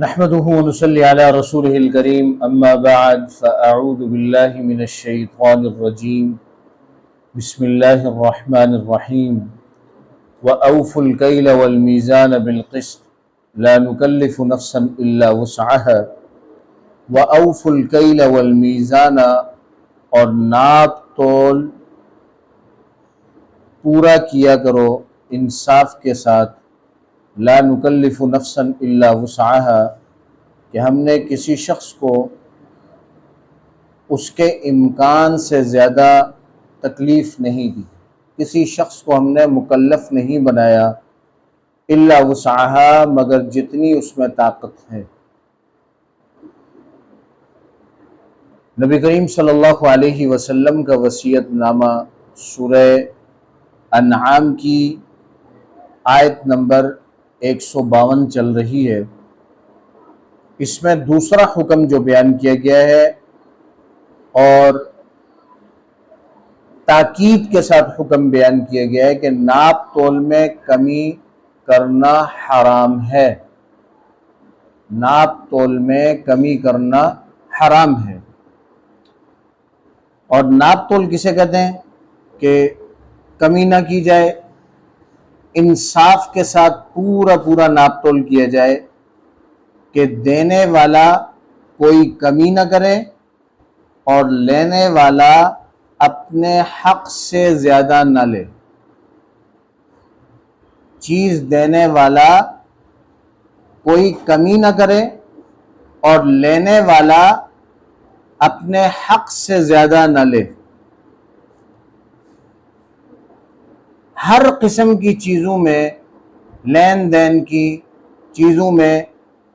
نحمده ونصلي على رسوله الكريم اما بعد فاعوذ بالله من الشيطان الرجيم بسم الله الرحمن الرحيم واوفوا الكيل والميزان بالقسط لا نكلف نفسا الا وسعها واوفوا الكيل والميزان اور ناپ تول پورا کیا کرو انصاف کے ساتھ، لا نکلف نفسا الا وسعها کہ ہم نے کسی شخص کو اس کے امکان سے زیادہ تکلیف نہیں دی، کسی شخص کو ہم نے مکلف نہیں بنایا الا وسعها مگر جتنی اس میں طاقت ہے۔ نبی کریم صلی اللہ علیہ وسلم کا وصیت نامہ سورہ انعام کی آیت نمبر 152 چل رہی ہے۔ اس میں دوسرا حکم جو بیان کیا گیا ہے اور تاکید کے ساتھ حکم بیان کیا گیا ہے کہ ناپ تول میں کمی کرنا حرام ہے، ناپ تول میں کمی کرنا حرام ہے۔ اور ناپ تول کسے کہتے ہیں کہ کمی نہ کی جائے، انصاف کے ساتھ پورا ناپ تول کیا جائے کہ دینے والا کوئی کمی نہ کرے اور لینے والا اپنے حق سے زیادہ نہ لے، چیز دینے والا کوئی کمی نہ کرے اور لینے والا اپنے حق سے زیادہ نہ لے۔ ہر قسم کی چیزوں میں، لین دین کی چیزوں میں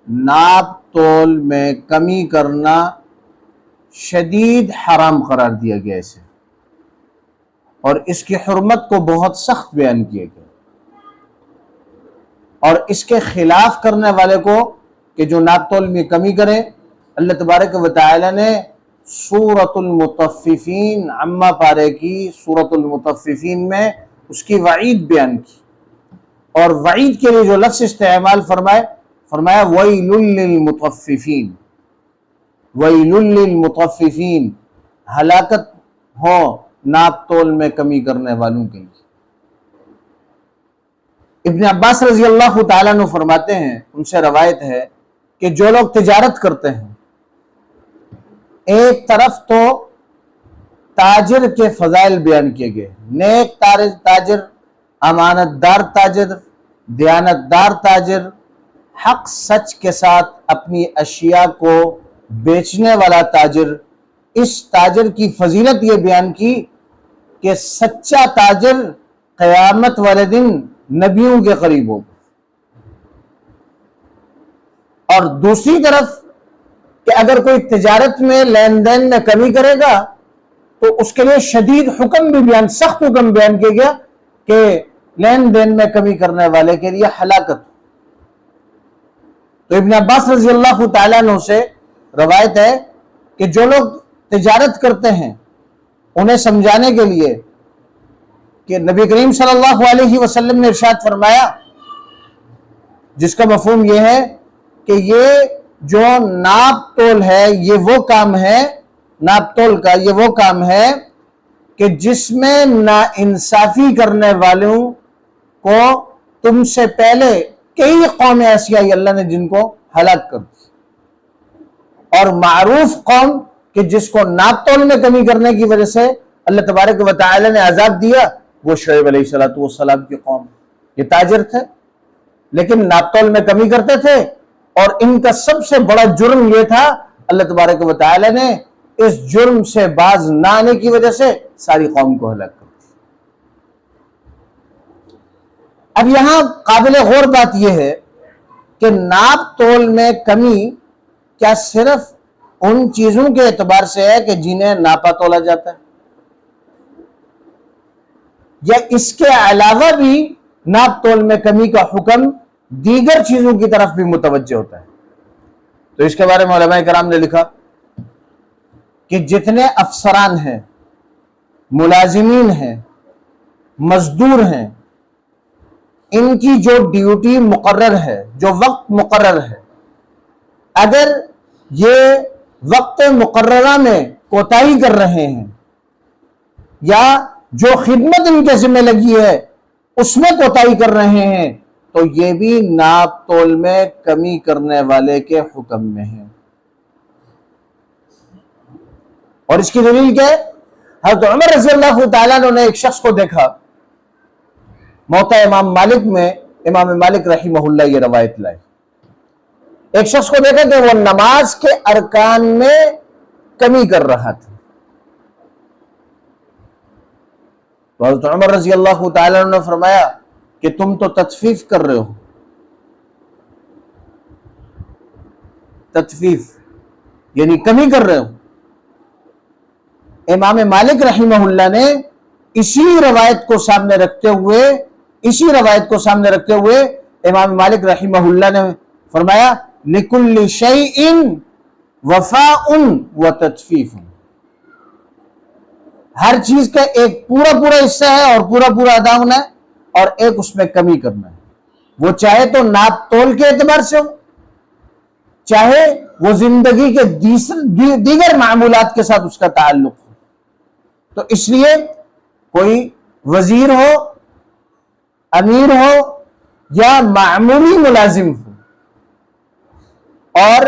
ناپ تول میں کمی کرنا شدید حرام قرار دیا گیا اسے، اور اس کی حرمت کو بہت سخت بیان کیا گیا، اور اس کے خلاف کرنے والے کو کہ جو ناپ تول میں کمی کرے، اللہ تبارک و تعالی نے سورۃ المطففین عما پارے کی سورۃ المطففین میں اس کی وعید بیان کی، اور وعید کے لیے جو لفظ استعمال فرمایا ویل للمطففین، ویل للمطففین، ہلاکت ہو ناپ تول میں کمی کرنے والوں کے لیے۔ ابن عباس رضی اللہ تعالیٰ عنہ فرماتے ہیں، ان سے روایت ہے کہ جو لوگ تجارت کرتے ہیں، ایک طرف تو تاجر کے فضائل بیان کیے گئے، نیک تاجر، امانت دار تاجر، دیانت دار تاجر، حق سچ کے ساتھ اپنی اشیاء کو بیچنے والا تاجر۔ اس تاجر کی فضیلت یہ بیان کی کہ سچا تاجر قیامت والے دن نبیوں کے قریب ہوگا، اور دوسری طرف کہ اگر کوئی تجارت میں لین دین میں کمی کرے گا تو اس کے لیے شدید حکم بھی بیان، سخت حکم بیان کیا گیا کہ لین دین میں کمی کرنے والے کے لیے ہلاکت۔ تو ابن عباس رضی اللہ تعالیٰ عنہ سے روایت ہے کہ جو لوگ تجارت کرتے ہیں انہیں سمجھانے کے لیے کہ نبی کریم صلی اللہ علیہ وسلم نے ارشاد فرمایا، جس کا مفہوم یہ ہے کہ یہ جو ناپ تول ہے یہ وہ کام ہے، ناپ تول کا یہ وہ کام ہے کہ جس میں ناانصافی کرنے والوں کو تم سے پہلے کئی قومیں ایسی آئی اللہ نے جن کو ہلاک کر دی، اور معروف قوم کہ جس کو ناپ تول میں کمی کرنے کی وجہ سے اللہ تبارک و تعالی نے عذاب دیا، وہ شعیب علیہ السلام کی قوم۔ یہ تاجر تھے لیکن ناپ تول میں کمی کرتے تھے، اور ان کا سب سے بڑا جرم یہ تھا، اللہ تبارک و تعالی نے اس جرم سے باز نہ آنے کی وجہ سے ساری قوم کو ہلاک کر دیا۔ اب یہاں قابل غور بات یہ ہے کہ ناپ تول میں کمی کیا صرف ان چیزوں کے اعتبار سے ہے کہ جنہیں ناپا تولا جاتا ہے، یا اس کے علاوہ بھی ناپ تول میں کمی کا حکم دیگر چیزوں کی طرف بھی متوجہ ہوتا ہے؟ تو اس کے بارے میں علماء کرام نے لکھا کہ جتنے افسران ہیں، ملازمین ہیں، مزدور ہیں، ان کی جو ڈیوٹی مقرر ہے، جو وقت مقرر ہے، اگر یہ وقت مقررہ میں کوتاہی کر رہے ہیں یا جو خدمت ان کے ذمہ لگی ہے اس میں کوتاہی کر رہے ہیں تو یہ بھی ناپ تول میں کمی کرنے والے کے حکم میں ہے۔ اور اس کی دلیل کیا ہے؟ حضرت عمر رضی اللہ تعالیٰ عنہ نے ایک شخص کو دیکھا، موطا امام مالک میں امام مالک رحمہ اللہ یہ روایت لائے، ایک شخص کو دیکھا کہ وہ نماز کے ارکان میں کمی کر رہا تھا۔ تو حضرت عمر رضی اللہ تعالیٰ عنہ نے فرمایا کہ تم تو تطفیف کر رہے ہو، تطفیف یعنی کمی کر رہے ہو۔ امام مالک رحمہ اللہ نے اسی روایت کو سامنے رکھتے ہوئے امام مالک رحمہ اللہ نے فرمایا لِكُلِّ شَيْءٍ وَفَاءٌ وَتَطْفِيفٌ، ہر چیز کا ایک پورا حصہ ہے اور پورا ادا ہونا ہے، اور ایک اس میں کمی کرنا ہے، وہ چاہے تو ناپ تول کے اعتبار سے ہو، چاہے وہ زندگی کے دیگر معمولات کے ساتھ اس کا تعلق ہو۔ تو اس لیے کوئی وزیر ہو، امیر ہو یا معمولی ملازم ہو، اور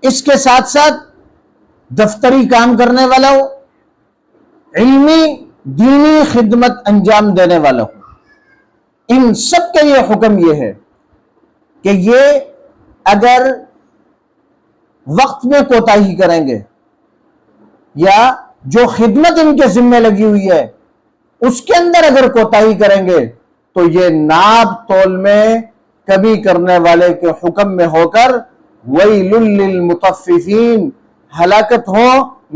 اس کے ساتھ ساتھ دفتری کام کرنے والا ہو، علمی دینی خدمت انجام دینے والا ہو، ان سب کے یہ حکم یہ ہے کہ یہ اگر وقت میں کوتاہی کریں گے یا جو خدمت ان کے ذمہ لگی ہوئی ہے اس کے اندر اگر کوتاہی کریں گے تو یہ ناپ تول میں کمی کرنے والے کے حکم میں ہو کر وَيْلٌ لِّلْمُطَفِّفِينَ، ہلاکت ہو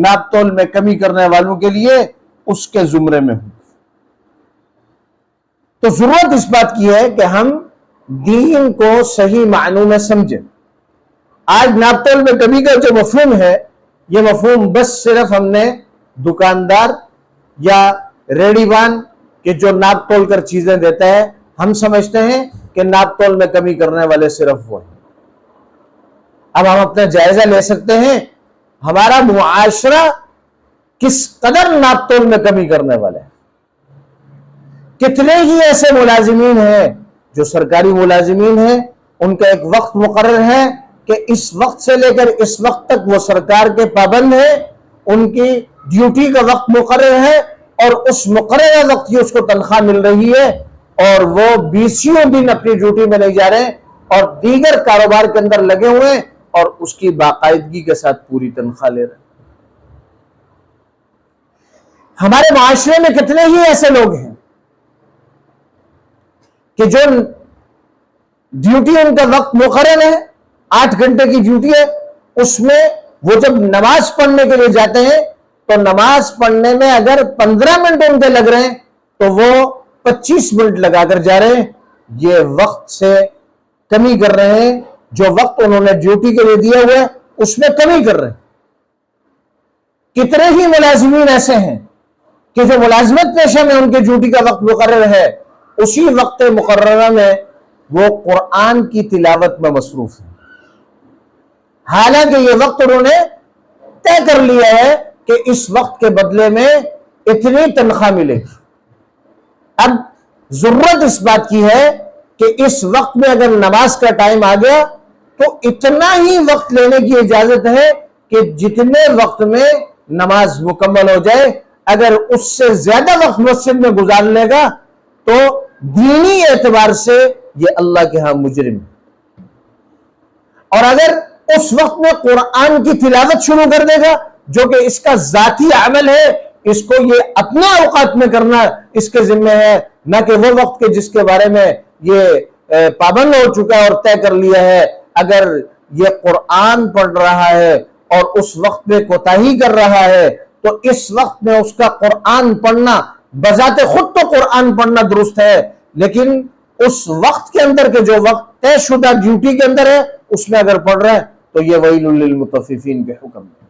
ناپ تول میں کمی کرنے والوں کے لیے، اس کے زمرے میں ہو۔ تو ضرورت اس بات کی ہے کہ ہم دین کو صحیح معنوں میں سمجھیں۔ آج ناپ تول میں کمی کا جو مفہوم ہے، یہ مفہوم بس صرف ہم نے دکاندار یا ریڑی بان کہ جو ناپ تول کر چیزیں دیتا ہے، ہم سمجھتے ہیں کہ ناپ تول میں کمی کرنے والے صرف وہ ہیں۔ اب ہم اپنا جائزہ لے سکتے ہیں ہمارا معاشرہ کس قدر ناپ تول میں کمی کرنے والے ہیں۔ کتنے ہی ایسے ملازمین ہیں جو سرکاری ملازمین ہیں، ان کا ایک وقت مقرر ہے کہ اس وقت سے لے کر اس وقت تک وہ سرکار کے پابند ہیں، ان کی ڈیوٹی کا وقت مقرر ہے اور اس مقررہ وقت کی اس کو تنخواہ مل رہی ہے، اور وہ 20 دن اپنی ڈیوٹی میں نہیں جا رہے ہیں اور دیگر کاروبار کے اندر لگے ہوئے ہیں اور اس کی باقاعدگی کے ساتھ پوری تنخواہ لے رہے ہیں۔ ہمارے معاشرے میں کتنے ہی ایسے لوگ ہیں کہ جو ڈیوٹی ان کا وقت مقرر ہے، 8 گھنٹے کی ڈیوٹی ہے، اس میں وہ جب نماز پڑھنے کے لیے جاتے ہیں تو نماز پڑھنے میں اگر 15 منٹ ان کے لگ رہے ہیں تو وہ 25 منٹ لگا کر جا رہے ہیں۔ یہ وقت سے کمی کر رہے ہیں، جو وقت انہوں نے ڈیوٹی کے لیے دیا ہوا ہے اس میں کمی کر رہے ہیں۔ کتنے ہی ملازمین ایسے ہیں کہ جو ملازمت پیشہ میں ان کی ڈیوٹی کا وقت مقرر ہے، اسی وقت مقررہ میں وہ قرآن کی تلاوت میں مصروف ہیں، حالانکہ یہ وقت انہوں نے طے کر لیا ہے کہ اس وقت کے بدلے میں اتنی تنخواہ ملے گی۔ اب ضرورت اس بات کی ہے کہ اس وقت میں اگر نماز کا ٹائم آ گیا تو اتنا ہی وقت لینے کی اجازت ہے کہ جتنے وقت میں نماز مکمل ہو جائے۔ اگر اس سے زیادہ وقت مسجد میں گزار لے گا تو دینی اعتبار سے یہ اللہ کے ہاں مجرم ہے، اور اگر اس وقت میں قرآن کی تلاوت شروع کر دے گا جو کہ اس کا ذاتی عمل ہے، اس کو یہ اپنے اوقات میں کرنا اس کے ذمہ ہے، نہ کہ وہ وقت کے جس کے بارے میں یہ پابند ہو چکا ہے اور طے کر لیا ہے۔ اگر یہ قرآن پڑھ رہا ہے اور اس وقت میں کوتاہی کر رہا ہے تو اس وقت میں اس کا قرآن پڑھنا بذات خود تو قرآن پڑھنا درست ہے، لیکن اس وقت کے اندر کے جو وقت طے شدہ ڈیوٹی کے اندر ہے اس میں اگر پڑھ رہا ہے تو یہ ویل للمطففین کے حکم ہے۔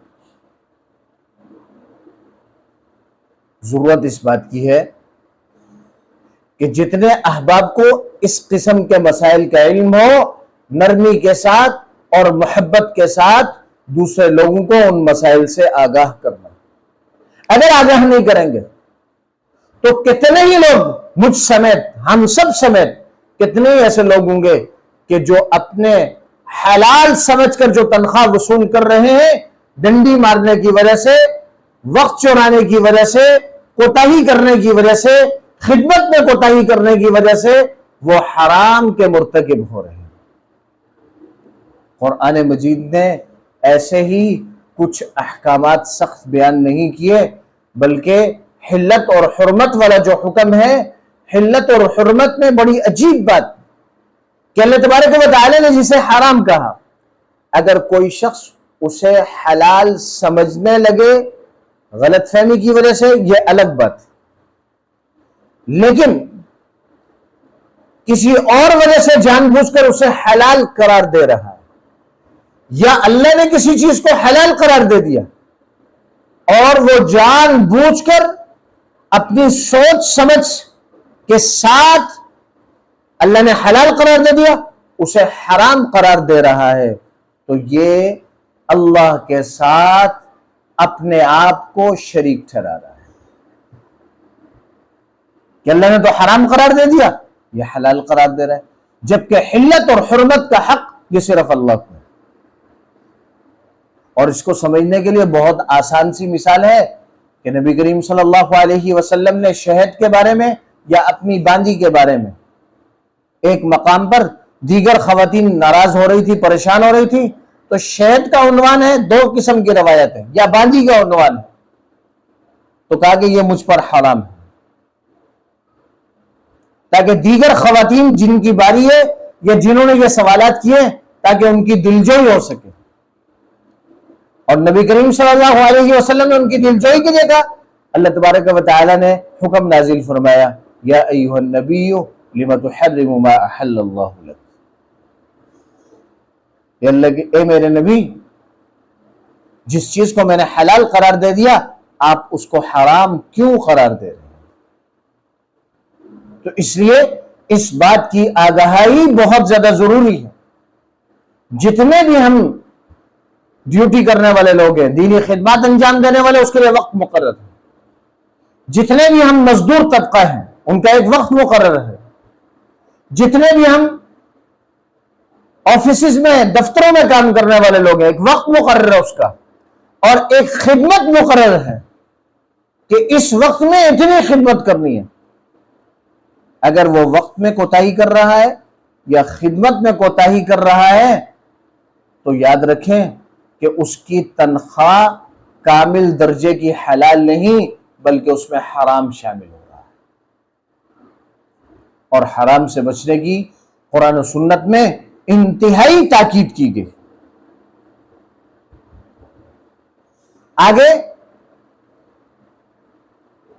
ضرورت اس بات کی ہے کہ جتنے احباب کو اس قسم کے مسائل کا علم ہو، نرمی کے ساتھ اور محبت کے ساتھ دوسرے لوگوں کو ان مسائل سے آگاہ کرنا. اگر آگاہ نہیں کریں گے تو کتنے ہی لوگ، مجھ سمیت، ہم سب سمیت، کتنے ہی ایسے لوگ ہوں گے کہ جو اپنے حلال سمجھ کر جو تنخواہ وصول کر رہے ہیں، ڈنڈی مارنے کی وجہ سے، وقت چورانے کی وجہ سے، کوتاہی کرنے کی وجہ سے، خدمت میں کوتاہی کرنے کی وجہ سے وہ حرام کے مرتکب ہو رہے ہیں. قرآن مجید نے ایسے ہی کچھ احکامات سخت بیان نہیں کیے، بلکہ حلت اور حرمت والا جو حکم ہے، حلت اور حرمت میں بڑی عجیب بات کہ اللہ تبارک و تعالی نے جسے حرام کہا، اگر کوئی شخص اسے حلال سمجھنے لگے غلط فہمی کی وجہ سے، یہ الگ بات، لیکن کسی اور وجہ سے جان بوجھ کر اسے حلال قرار دے رہا ہے، یا اللہ نے کسی چیز کو حلال قرار دے دیا اور وہ جان بوجھ کر اپنی سوچ سمجھ کے ساتھ اللہ نے حلال قرار دے دیا، اسے حرام قرار دے رہا ہے، تو یہ اللہ کے ساتھ اپنے آپ کو شریک ٹھہرا رہا ہے کہ اللہ نے تو حرام قرار دے دیا، یہ حلال قرار دے رہا ہے، جبکہ حلت اور حرمت کا حق یہ صرف اللہ کو ہے. اور اس کو سمجھنے کے لیے بہت آسان سی مثال ہے کہ نبی کریم صلی اللہ علیہ وسلم نے شہد کے بارے میں یا اپنی باندی کے بارے میں ایک مقام پر دیگر خواتین ناراض ہو رہی تھی، پریشان ہو رہی تھی، تو شہد کا عنوان ہے، 2 قسم کی روایت ہے، یا باندی کا عنوان ہے، تو کہا کہ یہ مجھ پر حرام ہے، تاکہ دیگر خواتین جن کی باری ہے یا جنہوں نے یہ سوالات کیے تاکہ ان کی دلجوئی ہو سکے. اور نبی کریم صلی اللہ علیہ وسلم نے ان کی دلجوئی کے لیے کہا، اللہ تبارک و تعالی نے حکم نازل فرمایا، یا ایھا النبی لم تحرم ما احل اللہ لک، کہ اللہ کے اے میرے نبی، جس چیز کو میں نے حلال قرار دے دیا آپ اس کو حرام کیوں قرار دے رہے ہیں؟ تو اس لیے اس بات کی آگاہی بہت زیادہ ضروری ہے. جتنے بھی ہم ڈیوٹی کرنے والے لوگ ہیں، دینی خدمات انجام دینے والے، اس کے لیے وقت مقرر ہے. جتنے بھی ہم مزدور طبقہ ہیں ان کا ایک وقت مقرر ہے. جتنے بھی ہم آفیسز میں، دفتروں میں کام کرنے والے لوگ ہیں، ایک وقت مقرر ہے اس کا، اور ایک خدمت مقرر ہے کہ اس وقت میں اتنی خدمت کرنی ہے. اگر وہ وقت میں کوتاہی کر رہا ہے یا خدمت میں کوتاہی کر رہا ہے تو یاد رکھیں کہ اس کی تنخواہ کامل درجے کی حلال نہیں بلکہ اس میں حرام شامل ہو رہا ہے. اور حرام سے بچنے کی قرآن و سنت میں انتہائی تاکید کی گئی. آگے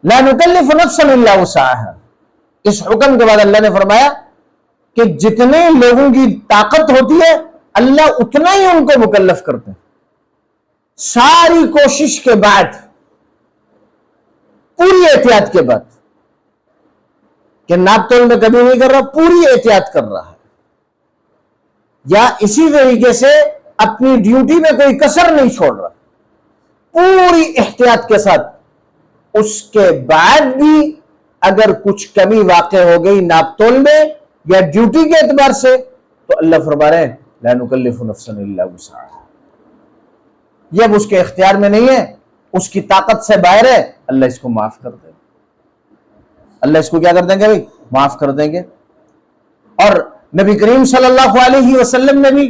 لا نکلف نفسا الا وسعها، اس حکم کے بعد اللہ نے فرمایا کہ جتنے لوگوں کی طاقت ہوتی ہے اللہ اتنا ہی ان کو مکلف کرتے ہیں. ساری کوشش کے بعد، پوری احتیاط کے بعد، کہ ناپ تول میں کبھی نہیں کر رہا، پوری احتیاط کر رہا ہے، یا اسی طریقے سے اپنی ڈیوٹی میں کوئی کسر نہیں چھوڑ رہا، پوری احتیاط کے ساتھ، اس کے بعد بھی اگر کچھ کمی واقع ہو گئی ناپ تول میں یا ڈیوٹی کے اعتبار سے تو اللہ فرما رہے ہیں لا نکلف نفسا الا وسعها، یہ اب اس کے اختیار میں نہیں ہے، اس کی طاقت سے باہر ہے، اللہ اس کو معاف کر دیں گے. اللہ اس کو کیا کر دیں گے بھائی؟ معاف کر دیں گے. اور نبی کریم صلی اللہ علیہ وسلم نے بھی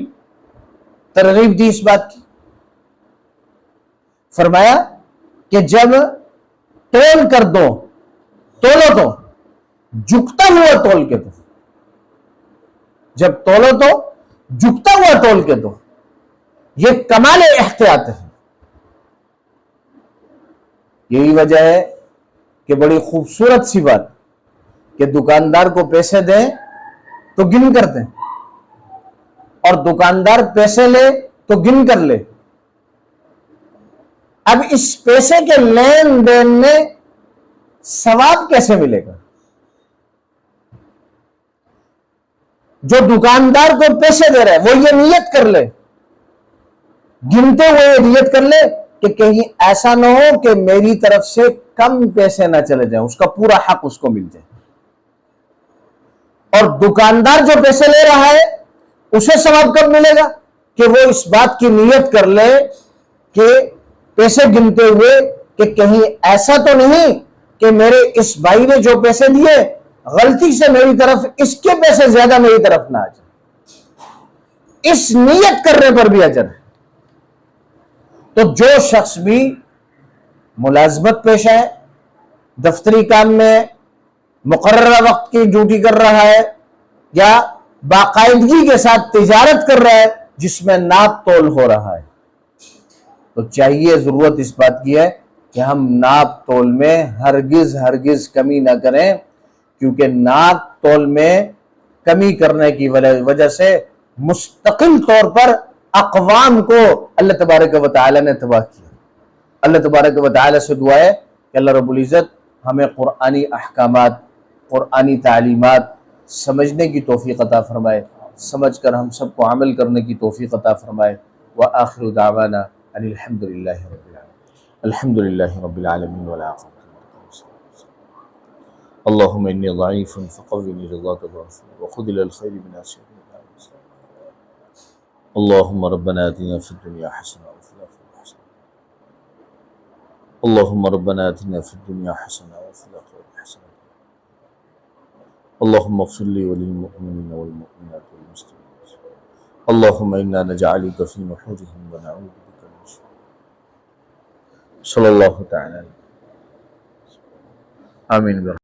ترغیب دی اس بات کی. فرمایا کہ جب تول کر دو، تولو تو جھکتا ہوا تول کے دو، جب تولو تو جھکتا ہوا تول کے دو. یہ کمال احتیاط ہے. یہی وجہ ہے کہ بڑی خوبصورت سی بات کہ دکاندار کو پیسے دیں تو گن کر دیں، اور دکاندار پیسے لے تو گن کر لے. اب اس پیسے کے لین دین میں ثواب کیسے ملے گا؟ جو دکاندار کو پیسے دے رہا ہے وہ یہ نیت کر لے گنتے ہوئے یہ نیت کر لے کہ کہیں ایسا نہ ہو کہ میری طرف سے کم پیسے نہ چلے جائیں، اس کا پورا حق اس کو مل جائے۔ اور دکاندار جو پیسے لے رہا ہے اسے ثواب کب ملے گا؟ کہ وہ اس بات کی نیت کر لے کہ پیسے گنتے ہوئے کہ کہیں ایسا تو نہیں کہ میرے اس بھائی نے جو پیسے دیے غلطی سے میری طرف اس کے پیسے زیادہ میری طرف نہ آ جائے، اس نیت کرنے پر بھی اجر ہے۔ تو جو شخص بھی ملازمت پیشہ ہے، دفتری کام میں مقررہ وقت کی ڈیوٹی کر رہا ہے، یا باقاعدگی کے ساتھ تجارت کر رہا ہے جس میں ناپ تول ہو رہا ہے، تو چاہیے، ضرورت اس بات کی ہے کہ ہم ناپ تول میں ہرگز کمی نہ کریں، کیونکہ ناپ تول میں کمی کرنے کی وجہ سے مستقل طور پر اقوام کو اللہ تبارک و تعالی نے تباہ کیا۔ اللہ تبارک و تعالی سے دعا ہے کہ اللہ رب العزت ہمیں قرآنی احکامات، قرآنی تعلیمات سمجھنے کی توفیق عطا فرمائے، سمجھ کر ہم سب کو عمل کرنے کی توفیق عطا فرمائے۔ وآخر دعوانا ان الحمد للہ رب العالمین والعاقبۃ اللهم إني ضعيف فقوّني رضاك ضعفا وخذ إلى الخير من أسيرك. اللهم ربنا آتنا في الدنيا حسنة وفي الآخرة حسنة. اللهم ربنا آتنا في الدنيا حسنة وفي الآخرة حسنة. اللهم اغفر لي وللمؤمنين والمؤمنات والمسلمين. اللهم إنا نجعلك في نحورهم ونعوذ بك من شرورهم. صلى الله تعالى. آمين.